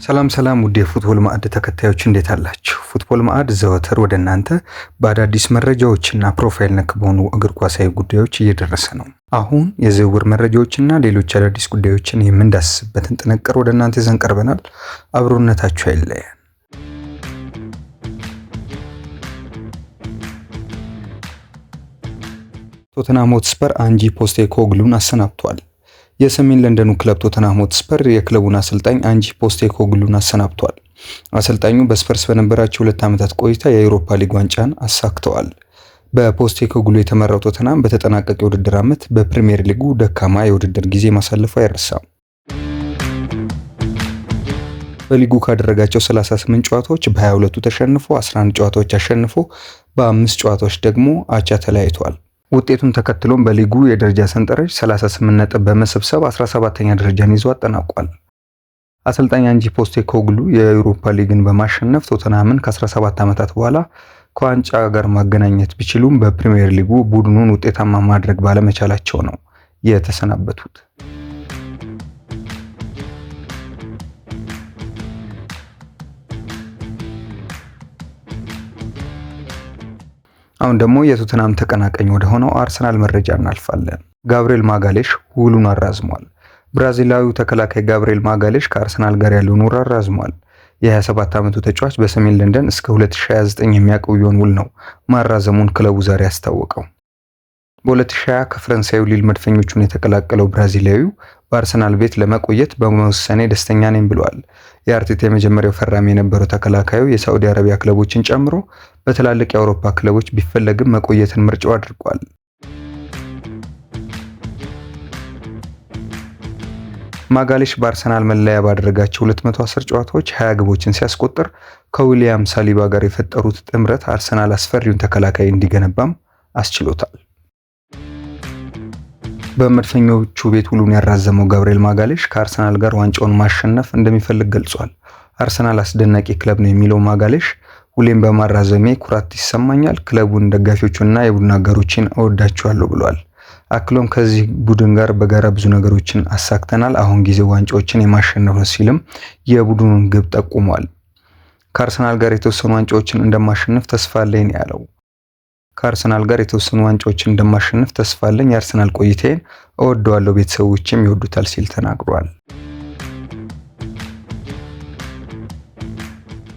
ሰላም ውድ የፉትቦል ማዕድ ተከታዮች እንዴት አላችሁ? ፉትቦል ማዕድ ዘወትር ወደ እናንተ በአዳዲስ መረጃዎችና ፕሮፋይል ነክ በሆኑ እግር ኳሳዊ ጉዳዮች እየደረሰ ነው። አሁን የዝውውር መረጃዎችና ሌሎች አዳዲስ ጉዳዮችን የምንዳስስበትን ጥንቅር ወደ እናንተ ይዘን ቀርበናል። አብሮነታችሁ አይለየን። ቶተንሃም ሆትስፐር አንጂ ፖስቴኮግሉን አሰናብቷል። የሰሜን ለንደኑ ክለብ ቶተንሃም ሆትስፐር የክለቡን አሰልጣኝ አንጂ ፖስቴኮግሉን አሰናብቷል። አሰልጣኙ በስፐርስ በነበራቸው 2 ዓመታት ቆይታ የአውሮፓ ሊግ ዋንጫን አሳክተዋል። በፖስቴኮግሉ የተመራው ቶተንሃም በተጠናቀቀ የውድድር ዓመት በፕሪሚየር ሊጉ ደካማ የውድድር ጊዜ ማሳለፉ አይረሳም። በሊጉ ካደረጋቸው 38 ጨዋታዎች በ22ቱ ተሸንፎ 11 ጨዋታዎች አሸንፎ በ5 ጨዋታዎች ደግሞ አቻ ተለያይቷል። ውጤቱን ተከትሎም በሊጉ የደረጃ ሰንጠረዥ 38 ነጥብ በመሰብሰብ 17ኛ ደረጃን ይዞ አጠናቋል። አሰልጣኝ አንጂ ፖስቴኮግሉ የአውሮፓ ሊግን በማሸነፍ ቶተንሃምን ከ17 ዓመታት በኋላ ከዋንጫ ጋር ማገናኘት ቢችሉም በፕሪሚየር ሊጉ ቡድኑን ውጤታማ ማድረግ ባለመቻላቸው ነው የተሰናበቱት። አሁን ደግሞ የቶተንሃም ተቀናቃኝ ወደ ሆነው አርሰናል መረጃ እናልፋለን። ጋብሪኤል ማጋሌሽ ውሉን አራዝሟል። ብራዚላዊው ተከላካይ ጋብሪኤል ማጋሌሽ ከአርሰናል ጋር ያለውን ውል አራዝሟል። የ27 ዓመቱ ተጫዋች በሰሜን ለንደን እስከ 2029 የሚያቆየውን ውል ነው ማራዘሙን ክለቡ ዛሬ ያስታወቀው። በ2020 ከፈረንሳዩ ሊል መድፈኞቹን የተቀላቀለው ብራዚላዊው በአርሰናል ቤት ለመቆየት በመወሰኔ ደስተኛ ነኝ ብሏል። የአርቴታ የመጀመሪያው ፈራሚ የነበረው ተከላካዩ የሳዑዲ አረቢያ ክለቦችን ጨምሮ በትላልቅ የአውሮፓ ክለቦች ቢፈለግም መቆየትን ምርጫው አድርጓል። ማጋሌሽ በአርሰናል መለያ ባደረጋቸው 210 ጨዋታዎች 20 ግቦችን ሲያስቆጥር ከዊሊያም ሳሊባ ጋር የፈጠሩት ጥምረት አርሰናል አስፈሪውን ተከላካይ እንዲገነባም አስችሎታል። በመድፈኞቹ ቤት ውሉን ያራዘመው ጋብሪኤል ማጋሌሽ ከአርሰናል ጋር ዋንጫውን ማሸነፍ እንደሚፈልግ ገልጿል። አርሰናል አስደናቂ ክለብ ነው የሚለው ማጋሌሽ ውሌን በማራዘሜ ኩራት ይሰማኛል፣ ክለቡን፣ ደጋፊዎቹንና የቡድን አጋሮችን እወዳቸዋለሁ ብሏል። አክሎም ከዚህ ቡድን ጋር በጋራ ብዙ ነገሮችን አሳክተናል፣ አሁን ጊዜው ዋንጫዎችን የማሸነፍ ነው ሲልም የቡድኑን ግብ ጠቁሟል። ከአርሰናል ጋር የተወሰኑ ዋንጫዎችን እንደማሸነፍ ተስፋ አለኝ ያለው ከአርሰናል ጋር የተወሰኑ ዋንጫዎችን እንደማሸነፍ ተስፋ አለኝ፣ የአርሰናል ቆይታዬን እወደዋለሁ፣ ቤተሰቦችም ይወዱታል ሲል ተናግሯል።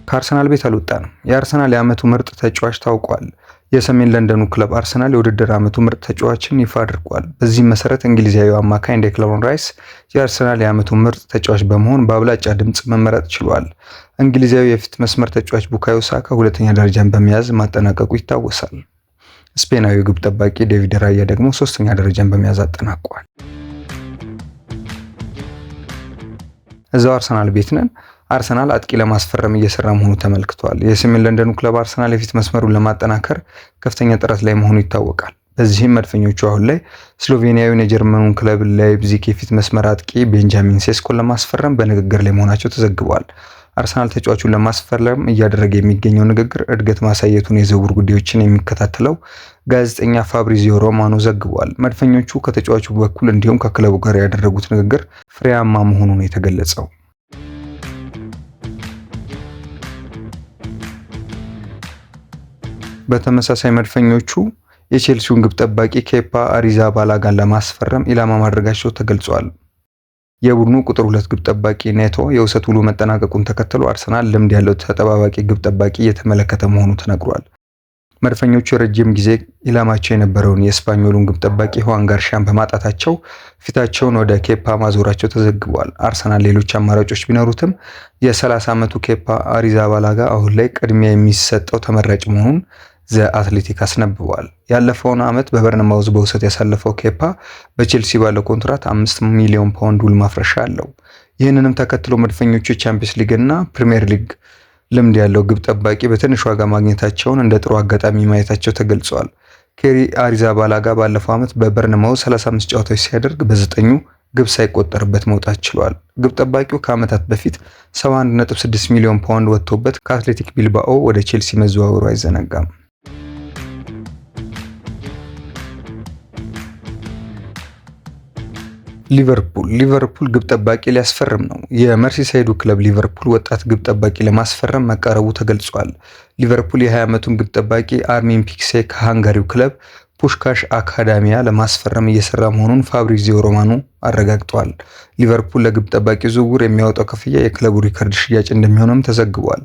ከአርሰናል ቤት አልወጣንም። የአርሰናል የዓመቱ ምርጥ ተጫዋች ታውቋል። የሰሜን ለንደኑ ክለብ አርሰናል የውድድር ዓመቱ ምርጥ ተጫዋችን ይፋ አድርጓል። በዚህም መሰረት እንግሊዛዊው አማካይ ዴክላን ራይስ የአርሰናል የዓመቱ ምርጥ ተጫዋች በመሆን በአብላጫ ድምጽ መመረጥ ችሏል። እንግሊዛዊው የፊት መስመር ተጫዋች ቡካዮ ሳካ ሁለተኛ ደረጃን በመያዝ ማጠናቀቁ ይታወሳል። ስፔናዊው ግብ ጠባቂ ዴቪድ ራያ ደግሞ 3ኛ ደረጃን በመያዝ አጠናቋል። እዛው አርሰናል ቤት ነን። አርሰናል አጥቂ ለማስፈረም እየሰራ መሆኑ ተመልክቷል። የሰሜን ለንደኑ ክለብ አርሰናል የፊት መስመሩን ለማጠናከር ከፍተኛ ጥረት ላይ መሆኑ ይታወቃል። በዚህም መድፈኞቹ አሁን ላይ ስሎቬኒያዊውን የጀርመኑን ክለብ ላይፕዚግ የፊት መስመር አጥቂ ቤንጃሚን ሴስኮን ለማስፈረም በንግግር ላይ መሆናቸው ተዘግቧል። አርሰናል ተጫዋቹን ለማስፈረም እያደረገ የሚገኘው ንግግር እድገት ማሳየቱን የዝውውር ጉዳዮችን የሚከታተለው ጋዜጠኛ ፋብሪዚዮ ሮማኖ ዘግቧል። መድፈኞቹ ከተጫዋቹ በኩል እንዲሁም ከክለቡ ጋር ያደረጉት ንግግር ፍሬያማ መሆኑን የተገለጸው። በተመሳሳይ መድፈኞቹ የቼልሲውን ግብ ጠባቂ ኬፓ አሪዛባላጋን ለማስፈረም ኢላማ ማድረጋቸው ተገልጿል። የቡድኑ ቁጥር 2 ግብ ጠባቂ ኔቶ የውሰት ውሉ መጠናቀቁን ተከትሎ አርሰናል ልምድ ያለው ተጠባባቂ ግብ ጠባቂ እየተመለከተ መሆኑ ተነግሯል። መድፈኞቹ የረጅም ጊዜ ኢላማቸው የነበረውን የስፓኞሉን ግብ ጠባቂ ሁዋን ጋርሻን በማጣታቸው ፊታቸውን ወደ ኬፓ ማዞራቸው ተዘግቧል። አርሰናል ሌሎች አማራጮች ቢኖሩትም የ30 ዓመቱ ኬፓ አሪዛባላጋ አሁን ላይ ቅድሚያ የሚሰጠው ተመራጭ መሆኑን ዘ አትሌቲክ አስነብቧል። ያለፈውን ዓመት በበርንማውዝ በውሰት ያሳለፈው ኬፓ በቼልሲ ባለው ኮንትራት 5 ሚሊዮን ፓውንድ ውል ማፍረሻ አለው። ይህንንም ተከትሎ መድፈኞቹ የቻምፒየንስ ሊግ እና ፕሪሚየር ሊግ ልምድ ያለው ግብ ጠባቂ በትንሽ ዋጋ ማግኘታቸውን እንደ ጥሩ አጋጣሚ ማየታቸው ተገልጿል። ኬሪ አሪዛባላጋ ባለፈው ዓመት በበርንማውዝ 35 ጨዋታዎች ሲያደርግ በ9ኙ ግብ ሳይቆጠርበት መውጣት ችሏል። ግብ ጠባቂው ከዓመታት በፊት 71.6 ሚሊዮን ፓውንድ ወጥቶበት ከአትሌቲክ ቢልባኦ ወደ ቼልሲ መዘዋወሩ አይዘነጋም። ሊቨርፑል ግብ ጠባቂ ሊያስፈርም ነው። የመርሲሳይዱ ክለብ ሊቨርፑል ወጣት ግብ ጠባቂ ለማስፈረም መቃረቡ ተገልጿል። ሊቨርፑል የ20 ዓመቱን ግብ ጠባቂ አርሚን ፒክሴ ከሃንጋሪው ክለብ ፑሽካሽ አካዳሚያ ለማስፈረም እየሰራ መሆኑን ፋብሪዚዮ ሮማኖ አረጋግጧል። ሊቨርፑል ለግብ ጠባቂ ዝውውር የሚያወጣው ክፍያ የክለቡ ሪከርድ ሽያጭ እንደሚሆንም ተዘግቧል።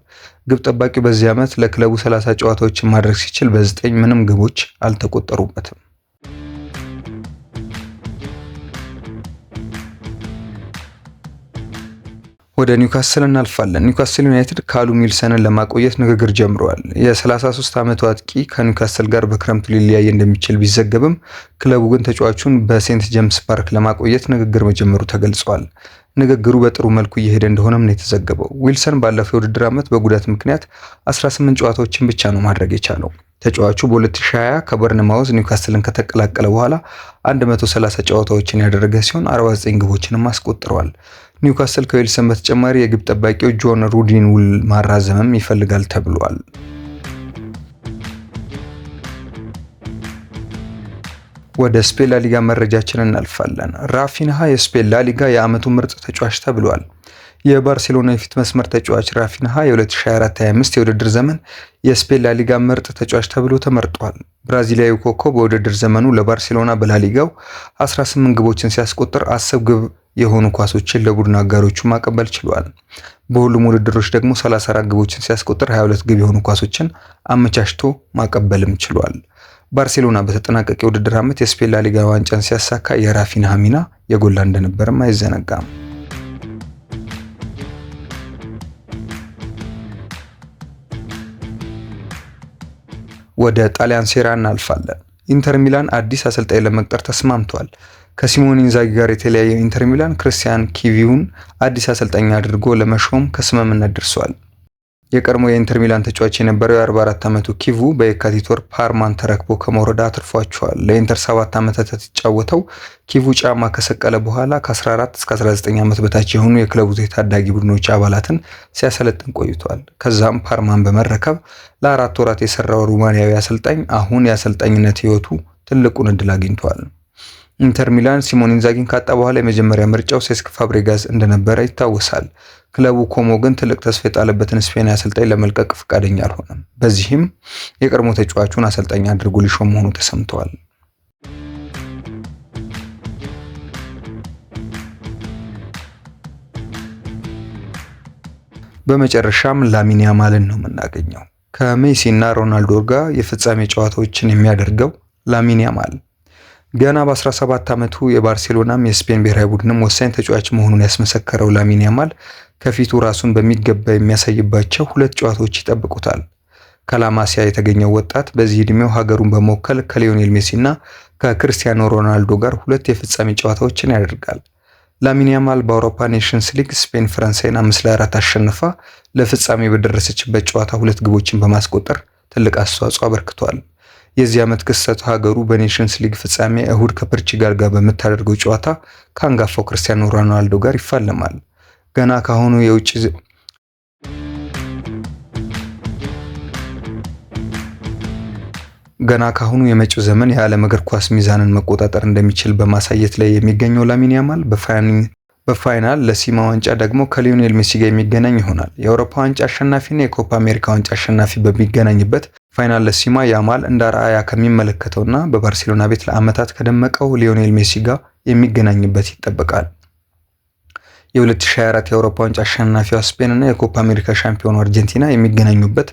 ግብ ጠባቂው በዚህ ዓመት ለክለቡ 30 ጨዋታዎችን ማድረግ ሲችል በ9 ምንም ግቦች አልተቆጠሩበትም። ወደ ኒውካስል እናልፋለን። ኒውካስል ዩናይትድ ካሉም ዊልሰንን ለማቆየት ንግግር ጀምረዋል። የ33 ዓመቱ አጥቂ ከኒውካስል ጋር በክረምቱ ሊለያይ እንደሚችል ቢዘገብም ክለቡ ግን ተጫዋቹን በሴንት ጄምስ ፓርክ ለማቆየት ንግግር መጀመሩ ተገልጿል። ንግግሩ በጥሩ መልኩ እየሄደ እንደሆነም ነው የተዘገበው። ዊልሰን ባለፈው የውድድር ዓመት በጉዳት ምክንያት 18 ጨዋታዎችን ብቻ ነው ማድረግ የቻለው። ተጫዋቹ በ2020 ከበርንማውዝ ኒውካስልን ከተቀላቀለ በኋላ 130 ጨዋታዎችን ያደረገ ሲሆን 49 ግቦችንም አስቆጥረዋል። ኒውካስል ከዊልሰን በተጨማሪ የግብ ጠባቂው ጆን ሩዲን ውል ማራዘምም ይፈልጋል ተብሏል። ወደ ስፔን ላሊጋ መረጃችን እናልፋለን። ራፊንሃ የስፔን ላሊጋ የዓመቱ ምርጥ ተጫዋች ተብሏል። የባርሴሎና የፊት መስመር ተጫዋች ራፊንሃ የ2024-25 የውድድር ዘመን የስፔን ላሊጋ ምርጥ ተጫዋች ተብሎ ተመርጧል። ብራዚላዊው ኮከብ በውድድር ዘመኑ ለባርሴሎና በላሊጋው 18 ግቦችን ሲያስቆጥር 10 ግብ የሆኑ ኳሶችን ለቡድን አጋሮቹ ማቀበል ችሏል። በሁሉም ውድድሮች ደግሞ 34 ግቦችን ሲያስቆጥር 22 ግብ የሆኑ ኳሶችን አመቻችቶ ማቀበልም ችሏል። ባርሴሎና በተጠናቀቀ የውድድር ዓመት የስፔን ላሊጋ ዋንጫን ሲያሳካ የራፊንሃ ሚና የጎላ እንደነበርም አይዘነጋም። ወደ ጣሊያን ሴራ እናልፋለን። ኢንተር ሚላን አዲስ አሰልጣኝ ለመቅጠር ተስማምቷል። ከሲሞኔ ኢንዛጊ ጋር የተለያየው ኢንተር ሚላን ክርስቲያን ኪቪውን አዲስ አሰልጣኝ አድርጎ ለመሾም ከስምምነት ደርሷል። የቀድሞ የኢንተር ሚላን ተጫዋች የነበረው የ44 ዓመቱ ኪቩ በየካቲት ወር ፓርማን ተረክቦ ከመውረድ አትርፏቸዋል። ለኢንተር 7 ዓመታት የተጫወተው ኪቩ ጫማ ከሰቀለ በኋላ ከ14 እስከ 19 ዓመት በታች የሆኑ የክለቡ የታዳጊ ቡድኖች አባላትን ሲያሰለጥን ቆይቷል። ከዛም ፓርማን በመረከብ ለ4 ወራት የሰራው ሩማንያዊ አሰልጣኝ አሁን የአሰልጣኝነት ህይወቱ ትልቁን እድል አግኝቷል። ኢንተር ሚላን ሲሞኔ ኢንዛጊን ካጣ በኋላ የመጀመሪያ ምርጫው ሴስክ ፋብሬጋስ እንደነበረ ይታወሳል። ክለቡ ኮሞ ግን ትልቅ ተስፋ የጣለበትን ስፔናዊ አሰልጣኝ ለመልቀቅ ፈቃደኛ አልሆነም። በዚህም የቀድሞ ተጫዋቹን አሰልጣኝ አድርጎ ሊሾም መሆኑ ተሰምቷል። በመጨረሻም ላሚን ያማልን ነው የምናገኘው። ከሜሲ እና ሮናልዶ ጋር የፍጻሜ ጨዋታዎችን የሚያደርገው ላሚን ያማል ገና በ17 ዓመቱ የባርሴሎናም የስፔን ብሔራዊ ቡድንም ወሳኝ ተጫዋች መሆኑን ያስመሰከረው ላሚን ያማል ከፊቱ ራሱን በሚገባ የሚያሳይባቸው 2 ጨዋታዎች ይጠብቁታል። ከላማሲያ የተገኘው ወጣት በዚህ ዕድሜው ሀገሩን በመወከል ከሊዮኔል ሜሲ እና ከክርስቲያኖ ሮናልዶ ጋር 2 የፍጻሜ ጨዋታዎችን ያደርጋል። ላሚን ያማል በአውሮፓ ኔሽንስ ሊግ ስፔን ፈረንሳይን 5-4 አሸንፋ ለፍጻሜ በደረሰችበት ጨዋታ 2 ግቦችን በማስቆጠር ትልቅ አስተዋጽኦ አበርክቷል። የዚህ ዓመት ክስተት ሀገሩ በኔሽንስ ሊግ ፍጻሜ እሁድ ከፖርቹጋል ጋር በምታደርገው ጨዋታ ከአንጋፋው ክርስቲያኖ ሮናልዶ ጋር ይፋለማል። ገና ካሁኑ የመጪው ዘመን የዓለም እግር ኳስ ሚዛንን መቆጣጠር እንደሚችል በማሳየት ላይ የሚገኘው ላሚን ያማል በፋይናል ለሲማ ዋንጫ ደግሞ ከሊዮኔል ሜሲ ጋር የሚገናኝ ይሆናል። የአውሮፓ ዋንጫ አሸናፊና የኮፓ አሜሪካ ዋንጫ አሸናፊ በሚገናኝበት ፋይናል ለሲማ ያማል እንደ አርአያ ከሚመለከተውና በባርሴሎና ቤት ለዓመታት ከደመቀው ሊዮኔል ሜሲ ጋር የሚገናኝበት ይጠበቃል። የ2024 የአውሮፓ ዋንጫ አሸናፊዋ ስፔን እና የኮፓ አሜሪካ ሻምፒዮኑ አርጀንቲና የሚገናኙበት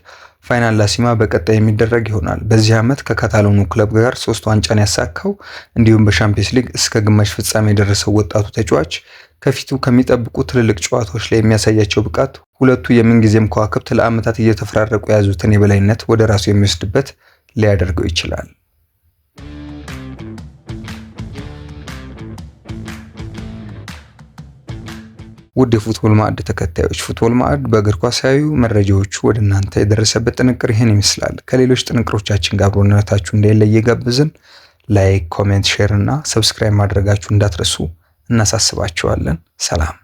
ፋይናል ላሲማ በቀጣይ የሚደረግ ይሆናል። በዚህ ዓመት ከካታሎኑ ክለብ ጋር 3 ዋንጫን ያሳካው እንዲሁም በሻምፒየንስ ሊግ እስከ ግማሽ ፍጻሜ የደረሰው ወጣቱ ተጫዋች ከፊቱ ከሚጠብቁ ትልልቅ ጨዋታዎች ላይ የሚያሳያቸው ብቃት ሁለቱ የምንጊዜም ከዋክብት ለዓመታት እየተፈራረቁ የያዙትን የበላይነት ወደ ራሱ የሚወስድበት ሊያደርገው ይችላል። ውድ የፉትቦል ማዕድ ተከታዮች፣ ፉትቦል ማዕድ በእግር ኳሳዊ መረጃዎቹ ወደ እናንተ የደረሰበት ጥንቅር ይህን ይመስላል። ከሌሎች ጥንቅሮቻችን ጋር አብሮነታችሁ እንዳይለይ ጋብዘን ላይክ፣ ኮሜንት፣ ሼር እና ሰብስክራይብ ማድረጋችሁ እንዳትረሱ እናሳስባችኋለን። ሰላም።